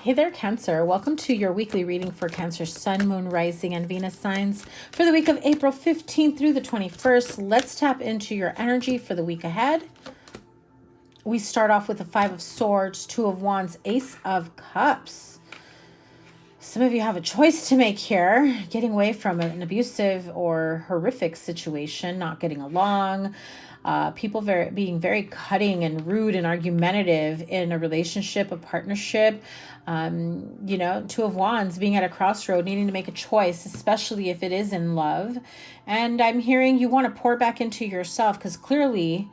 Hey there, Cancer. Welcome to your weekly reading for Cancer Sun, Moon, Rising, and Venus signs for the week of April 15th through the 21st. Let's tap into your energy for the week ahead. We start off with the Five of Swords, Two of Wands, Ace of Cups. Some of you have a choice to make here, getting away from an abusive or horrific situation, not getting along, people being very cutting and rude and argumentative in a relationship, a partnership. Two of Wands, being at a crossroad, needing to make a choice, especially if it is in love. And I'm hearing you want to pour back into yourself because clearly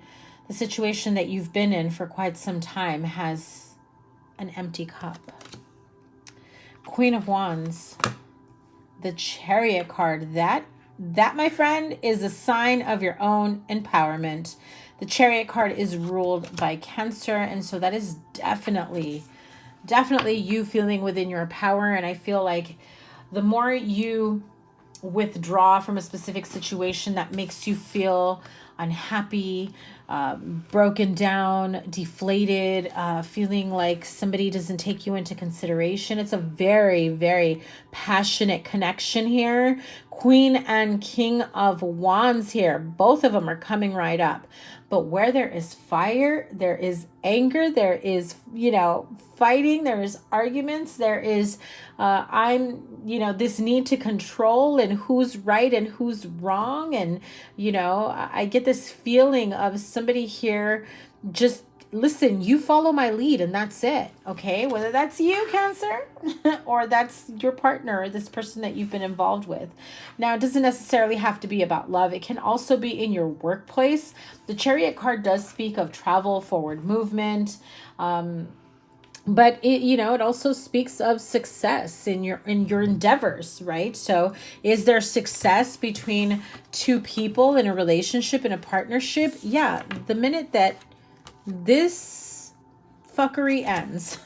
the situation that you've been in for quite some time has an empty cup. Queen of Wands, the Chariot card, that my friend is a sign of your own empowerment. The Chariot card is ruled by Cancer, and so that is definitely you feeling within your power. And I feel like the more you withdraw from a specific situation that makes you feel unhappy, broken down, deflated, feeling like somebody doesn't take you into consideration. It's a very, very passionate connection here. Queen and King of Wands here. Both of them are coming right up. But where there is fire, there is anger, there is, fighting, there is arguments, there is, this need to control and who's right and who's wrong. And, I get this feeling of somebody here just, listen, you follow my lead and that's it. Okay. Whether that's you, Cancer, or that's your partner or this person that you've been involved with. Now, it doesn't necessarily have to be about love. It can also be in your workplace. The Chariot card does speak of travel, forward movement. But it also speaks of success in your endeavors, right? So is there success between two people in a relationship, in a partnership? Yeah. The minute that this fuckery ends,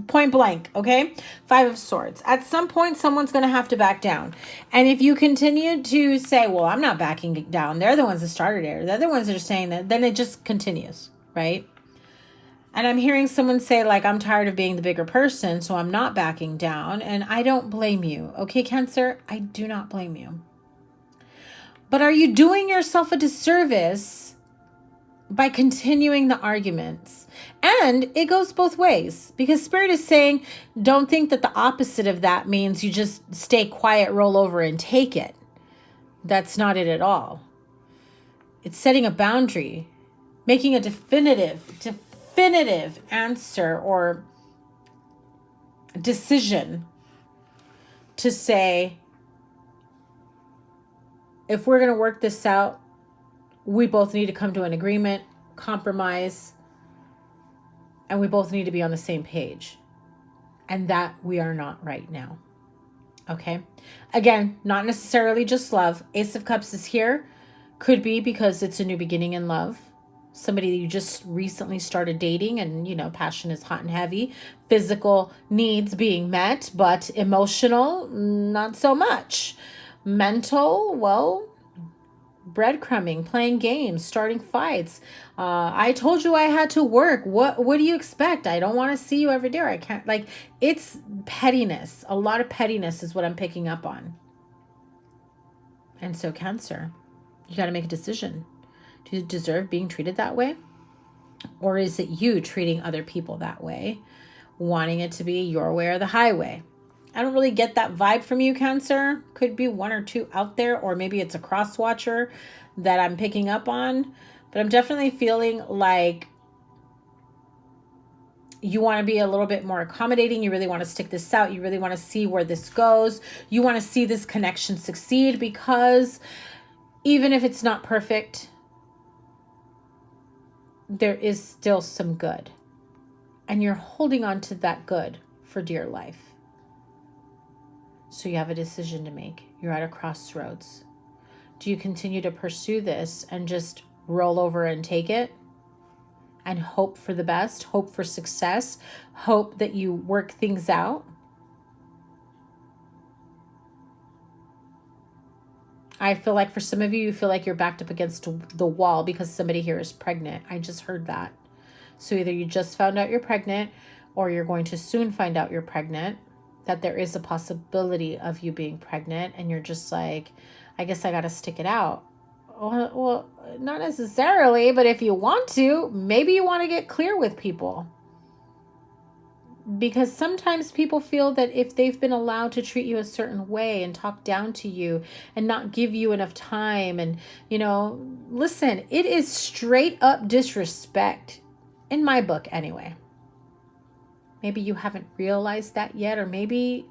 point blank, okay? Five of Swords. At some point, someone's going to have to back down. And if you continue to say, well, I'm not backing down, they're the ones that started it, or they're the ones that are saying that, then it just continues, right? And I'm hearing someone say, like, I'm tired of being the bigger person, so I'm not backing down. And I don't blame you, okay, Cancer? I do not blame you. But are you doing yourself a disservice by continuing the arguments? And it goes both ways, because Spirit is saying, don't think that the opposite of that means you just stay quiet, roll over, and take it. That's not it at all. It's setting a boundary, making a definitive answer or decision to say, if we're going to work this out, we both need to come to an agreement, compromise, and we both need to be on the same page. And that we are not right now. Okay? Again, not necessarily just love. Ace of Cups is here. Could be because it's a new beginning in love. Somebody that you just recently started dating and, passion is hot and heavy. Physical needs being met, but emotional, not so much. Mental, well, breadcrumbing, playing games, starting fights. I told you I had to work. What do you expect? I don't want to see you every day. I can't, it's pettiness. A lot of pettiness is what I'm picking up on. And so Cancer, you got to make a decision. Do you deserve being treated that way? Or is it you treating other people that way, wanting it to be your way or the highway? I don't really get that vibe from you, Cancer. Could be one or two out there, or maybe it's a cross watcher that I'm picking up on. But I'm definitely feeling like you want to be a little bit more accommodating. You really want to stick this out. You really want to see where this goes. You want to see this connection succeed, because even if it's not perfect, there is still some good. And you're holding on to that good for dear life. So you have a decision to make. You're at a crossroads. Do you continue to pursue this and just roll over and take it and hope for the best, hope for success, hope that you work things out? I feel like for some of you, you feel like you're backed up against the wall because somebody here is pregnant. I just heard that. So either you just found out you're pregnant, or you're going to soon find out you're pregnant, that there is a possibility of you being pregnant, and you're just like, I guess I got to stick it out. Well, not necessarily, but if you want to, maybe you want to get clear with people. Because sometimes people feel that if they've been allowed to treat you a certain way and talk down to you and not give you enough time, and, listen, it is straight up disrespect, in my book anyway. Maybe you haven't realized that yet, or maybe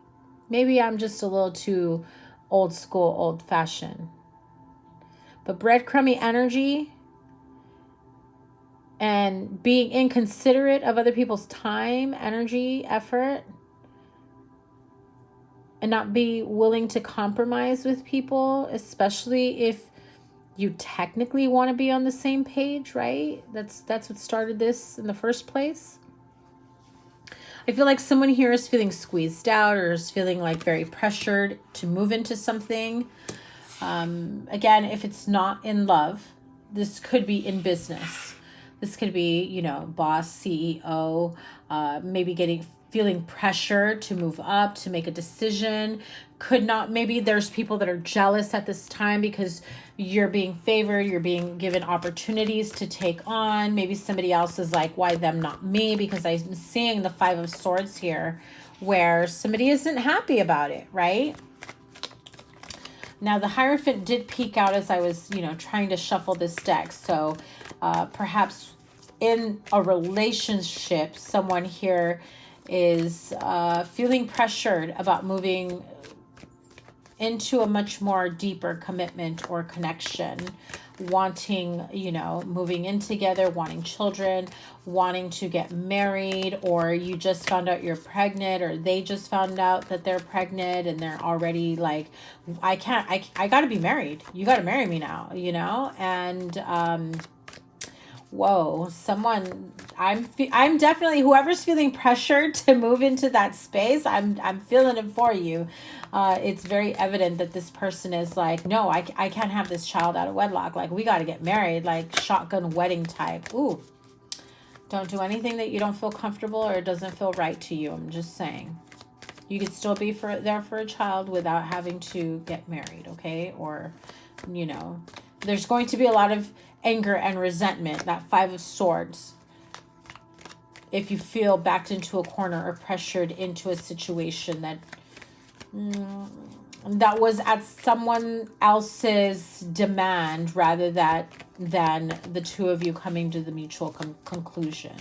I'm just a little too old school, old fashioned. But breadcrumby energy and being inconsiderate of other people's time, energy, effort, and not be willing to compromise with people, especially if you technically want to be on the same page, right? That's what started this in the first place. I feel like someone here is feeling squeezed out, or is feeling like very pressured to move into something. Again, if it's not in love, this could be in business. This could be, boss, CEO, maybe feeling pressure to move up, to make a decision. Maybe there's people that are jealous at this time because you're being favored, you're being given opportunities to take on. Maybe somebody else is like, why them, not me? Because I'm seeing the Five of Swords here, where somebody isn't happy about it, right? Now, the Hierophant did peek out as I was, trying to shuffle this deck. So perhaps in a relationship, someone here is feeling pressured about moving into a much more deeper commitment or connection, wanting, moving in together, wanting children, wanting to get married, or you just found out you're pregnant, or they just found out that they're pregnant and they're already like, I gotta be married. You gotta marry me now, and, whoa, I'm definitely, whoever's feeling pressured to move into that space, I'm feeling it for you. It's very evident that this person is like, no, I can't have this child out of wedlock. Like, we got to get married, like shotgun wedding type. Ooh, don't do anything that you don't feel comfortable or doesn't feel right to you. I'm just saying. You could still be there for a child without having to get married, okay? Or, there's going to be a lot of anger and resentment, that Five of Swords, if you feel backed into a corner or pressured into a situation that was at someone else's demand rather than the two of you coming to the mutual conclusion.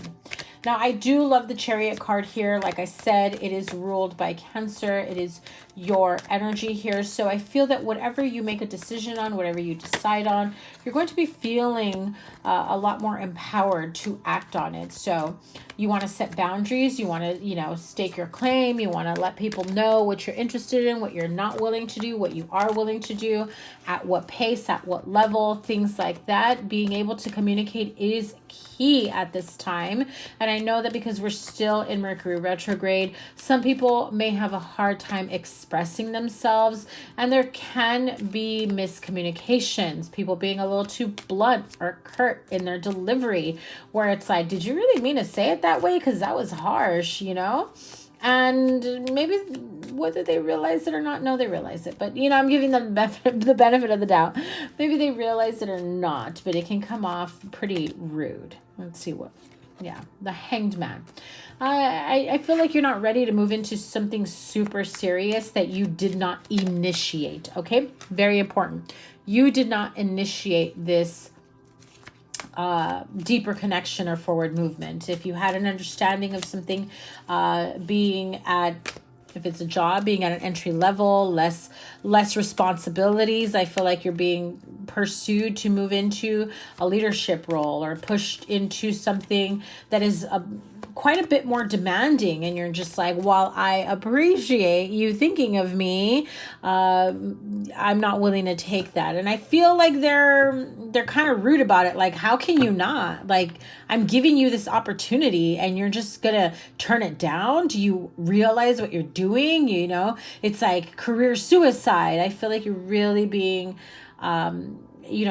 Now, I do love the Chariot card here. Like I said, it is ruled by Cancer. It is your energy here. So I feel that whatever you make a decision on, whatever you decide on, you're going to be feeling a lot more empowered to act on it. So you want to set boundaries. You want to, stake your claim. You want to let people know what you're interested in, what you're not willing to do, what you are willing to do, at what pace, at what level, things like that. Being able to communicate is key at this time. And I know that because we're still in Mercury retrograde, some people may have a hard time expressing themselves, and there can be miscommunications, people being a little too blunt or curt in their delivery, where it's like, did you really mean to say it that way? Because that was harsh, And maybe whether they realize it or not, no, they realize it. But, I'm giving them the benefit of the doubt. Maybe they realize it or not, but it can come off pretty rude. Let's see the Hanged Man. I feel like you're not ready to move into something super serious that you did not initiate, okay? Very important. You did not initiate this deeper connection or forward movement. If you had an understanding of something if it's a job, being at an entry level, less responsibilities, I feel like you're being pursued to move into a leadership role or pushed into something that is quite a bit more demanding, and you're just like, while I appreciate you thinking of me, I'm not willing to take that. And I feel like they're kind of rude about it. Like, how can you not? Like, I'm giving you this opportunity and you're just gonna turn it down? Do you realize what you're doing? It's like career suicide. I feel like you're really being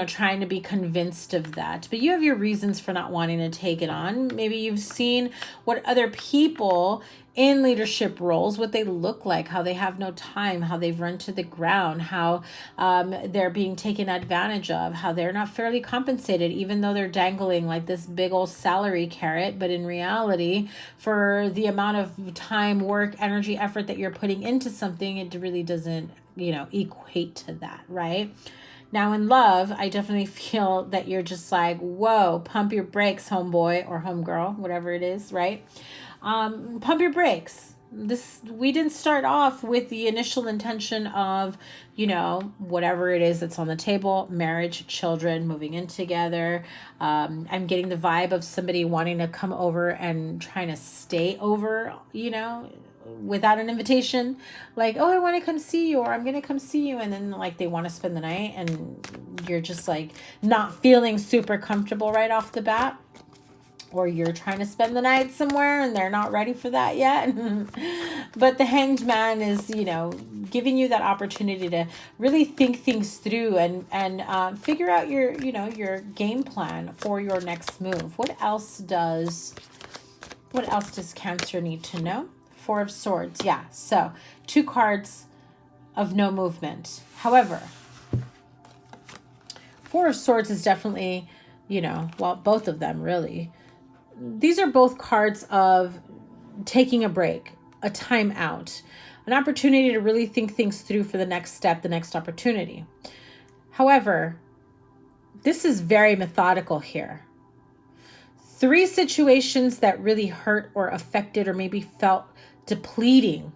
trying to be convinced of that. But you have your reasons for not wanting to take it on. Maybe you've seen what other people in leadership roles, what they look like, how they have no time, how they've run to the ground, how they're being taken advantage of, how they're not fairly compensated, even though they're dangling like this big old salary carrot. But in reality, for the amount of time, work, energy, effort that you're putting into something, it really doesn't, equate to that, right? Now in love, I definitely feel that you're just like, whoa, pump your brakes, homeboy or homegirl, whatever it is, right? Pump your brakes. We didn't start off with the initial intention of, whatever it is that's on the table, marriage, children, moving in together. I'm getting the vibe of somebody wanting to come over and trying to stay over, without an invitation, like, oh, I want to come see you, or I'm going to come see you. And then like they want to spend the night and you're just like not feeling super comfortable right off the bat. Or you're trying to spend the night somewhere and they're not ready for that yet. But the Hanged Man is, giving you that opportunity to really think things through and figure out your game plan for your next move. What else does Cancer need to know? Four of Swords. Yeah. So 2 cards of no movement. However, Four of Swords is definitely, both of them really. These are both cards of taking a break, a time out, an opportunity to really think things through for the next step, the next opportunity. However, this is very methodical here. 3 situations that really hurt or affected or maybe felt depleting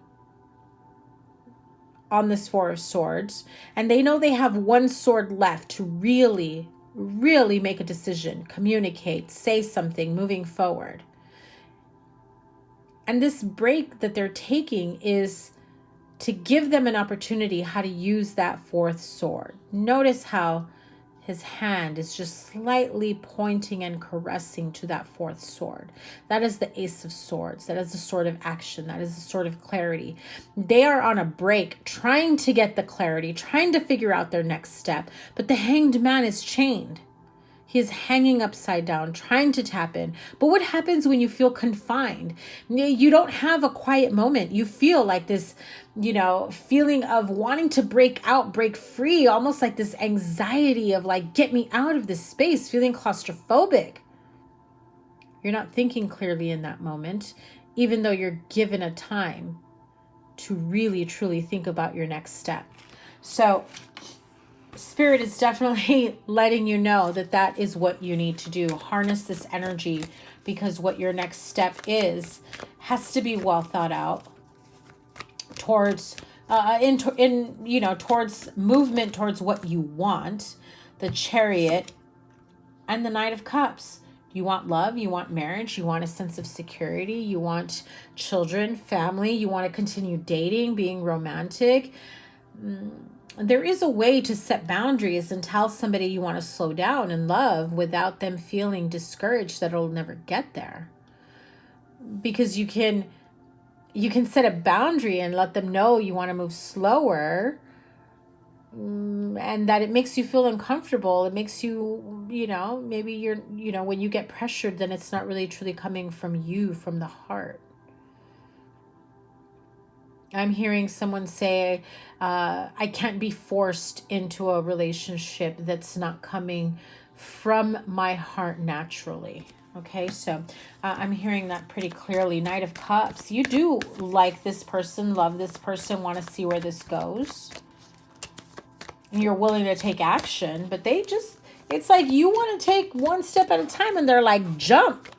on this Four of Swords. And they know they have 1 sword left to really make a decision, communicate, say something moving forward. And this break that they're taking is to give them an opportunity how to use that 4th sword. Notice how his hand is just slightly pointing and caressing to that 4th sword. That is the Ace of Swords. That is the sword of action. That is the sword of clarity. They are on a break, trying to get the clarity, trying to figure out their next step. But the Hanged Man is chained. He is hanging upside down, trying to tap in. But what happens when you feel confined? You don't have a quiet moment. You feel like this, feeling of wanting to break out, break free, almost like this anxiety of like, get me out of this space, feeling claustrophobic. You're not thinking clearly in that moment, even though you're given a time to really, truly think about your next step. So Spirit is definitely letting you know that is what you need to do. Harness this energy, because what your next step has to be well thought out towards towards movement towards what you want. The Chariot and the Knight of Cups. You want love, you want marriage, you want a sense of security, you want children, family, you want to continue dating, being romantic. There is a way to set boundaries and tell somebody you want to slow down in love without them feeling discouraged that it'll never get there. Because you can set a boundary and let them know you want to move slower, and that it makes you feel uncomfortable. It makes you, maybe you're, when you get pressured, then it's not really truly coming from you, from the heart. I'm hearing someone say, I can't be forced into a relationship that's not coming from my heart naturally. Okay, so I'm hearing that pretty clearly. Knight of Cups. You do like this person, love this person, want to see where this goes. And you're willing to take action, but it's like you want to take one step at a time and they're like, jump.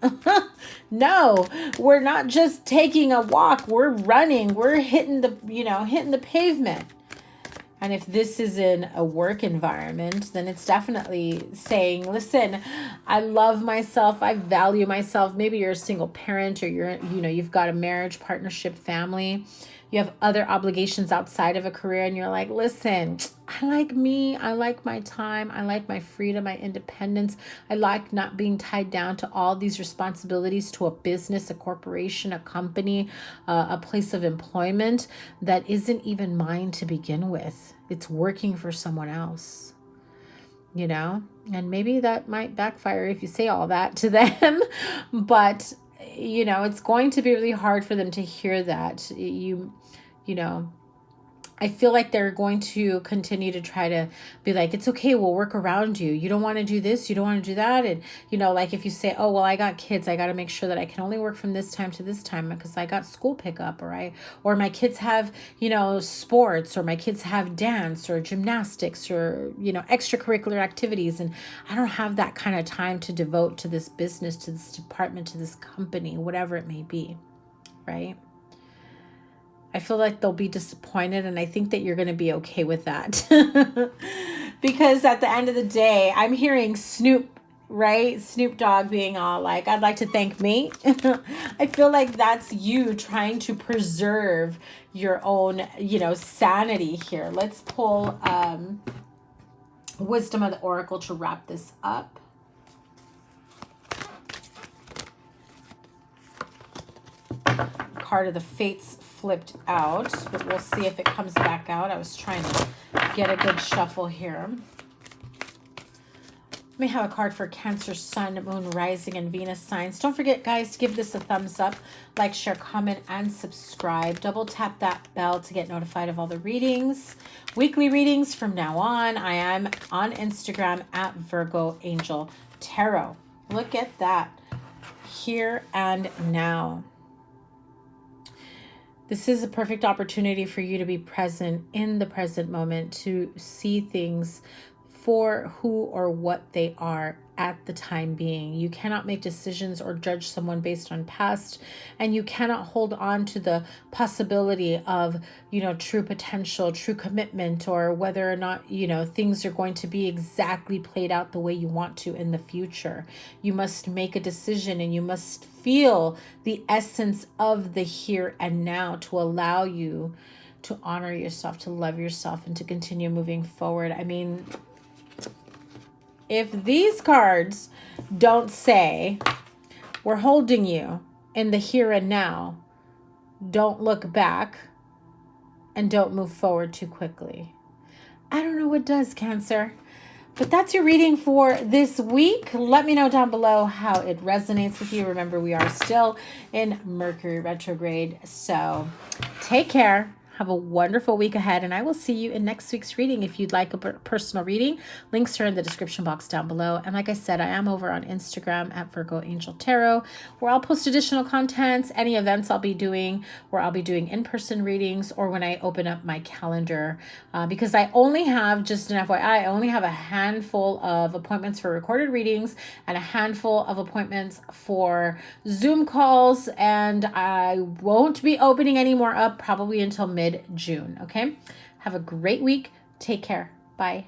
No, we're not just taking a walk. We're running. We're hitting the pavement. And if this is in a work environment, then it's definitely saying, listen, I love myself. I value myself. Maybe you're a single parent, or you've got a marriage, partnership, family. You have other obligations outside of a career, and you're like, listen, I like me. I like my time. I like my freedom, my independence. I like not being tied down to all these responsibilities to a business, a corporation, a company, a place of employment that isn't even mine to begin with. It's working for someone else. you know, and maybe that might backfire if you say all that to them, but you know, it's going to be really hard for them to hear that. You know, I feel like they're going to continue to try to be like, it's okay, we'll work around you. You don't want to do this, you don't want to do that. And, you know, like if you say, oh, well, I got kids, I got to make sure that I can only work from this time to this time because I got school pickup, or my kids have, you know, sports, or my kids have dance or gymnastics or, you know, extracurricular activities. And I don't have that kind of time to devote to this business, to this department, to this company, whatever it may be, right? I feel like they'll be disappointed, and I think that you're going to be okay with that. Because at the end of the day, I'm hearing Snoop, right? Snoop Dogg being all like, I'd like to thank me. I feel like that's you trying to preserve your own, you know, sanity here. Let's pull Wisdom of the Oracle to wrap this up. Card of the Fates flipped out, but we'll see if it comes back out. I was trying to get a good shuffle here. Let me have a card for Cancer, Sun, Moon, Rising, and Venus signs. Don't forget, guys, to give this a thumbs up, like, share, comment, and subscribe. Double tap that bell to get notified of all the readings. Weekly readings from now on. I am on Instagram at Virgo Angel Tarot. Look at that. Here and now. This is a perfect opportunity for you to be present in the present moment, to see things for who or what they are at the time being. You cannot make decisions or judge someone based on past, and you cannot hold on to the possibility of, you know, true potential, true commitment, or whether or not, you know, things are going to be exactly played out the way you want to in the future. You must make a decision, and you must feel the essence of the here and now to allow you to honor yourself, to love yourself, and to continue moving forward. I mean, if these cards don't say, we're holding you in the here and now, don't look back, and don't move forward too quickly, I don't know what does, Cancer. But that's your reading for this week. Let me know down below how it resonates with you. Remember, we are still in Mercury retrograde. So take care. Have a wonderful week ahead, and I will see you in next week's reading. If you'd like a personal reading, links are in the description box down below. And like I said, I am over on Instagram at Virgo Angel Tarot, where I'll post additional contents, any events I'll be doing, where I'll be doing in-person readings, or when I open up my calendar. Because I only have, just an FYI, I only have a handful of appointments for recorded readings and a handful of appointments for Zoom calls, and I won't be opening any more up probably until mid-June. Okay, have a great week. Take care. Bye.